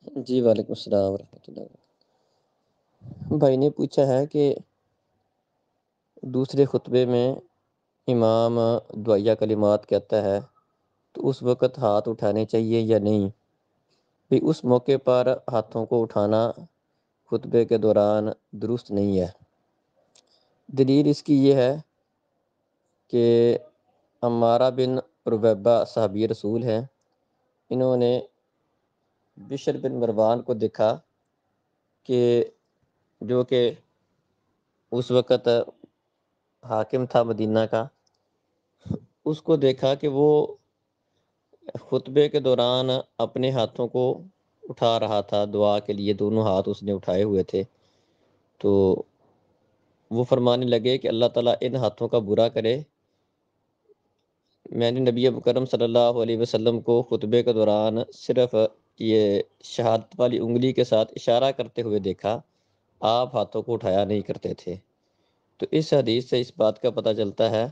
جی وعلیکم السلام ورحمۃ اللہ وبرکاتہ۔ بھائی نے پوچھا ہے کہ دوسرے خطبے میں امام دعائیہ کلمات کہتا ہے تو اس وقت ہاتھ اٹھانے چاہیے یا نہیں؟ بھی اس موقع پر ہاتھوں کو اٹھانا خطبے کے دوران درست نہیں ہے۔ دلیل اس کی یہ ہے کہ عمارہ بن ربیبہ صحابی رسول ہیں، انہوں نے بشر بن مروان کو دیکھا کہ جو کہ اس وقت حاکم تھا مدینہ کا، اس کو دیکھا کہ وہ خطبے کے دوران اپنے ہاتھوں کو اٹھا رہا تھا دعا کے لیے، دونوں ہاتھ اس نے اٹھائے ہوئے تھے۔ تو وہ فرمانے لگے کہ اللہ تعالیٰ ان ہاتھوں کا برا کرے، میں نے نبی مکرم صلی اللہ علیہ وسلم کو خطبے کے دوران صرف یہ شہادت والی انگلی کے ساتھ اشارہ کرتے ہوئے دیکھا، آپ ہاتھوں کو اٹھایا نہیں کرتے تھے۔ تو اس حدیث سے اس بات کا پتہ چلتا ہے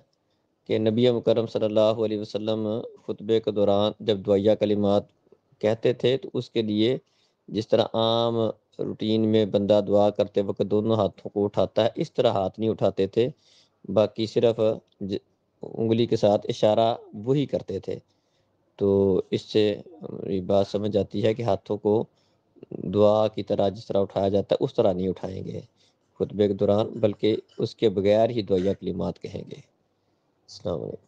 کہ نبی مکرم صلی اللہ علیہ وسلم خطبے کے دوران جب دعائیہ کلمات کہتے تھے تو اس کے لیے جس طرح عام روٹین میں بندہ دعا کرتے وقت دونوں ہاتھوں کو اٹھاتا ہے، اس طرح ہاتھ نہیں اٹھاتے تھے، باقی صرف انگلی کے ساتھ اشارہ وہی کرتے تھے۔ تو اس سے یہ بات سمجھ آتی ہے کہ ہاتھوں کو دعا کی طرح جس طرح اٹھایا جاتا ہے اس طرح نہیں اٹھائیں گے خطبے کے دوران، بلکہ اس کے بغیر ہی دعائیہ کلمات کہیں گے۔ السلام علیکم۔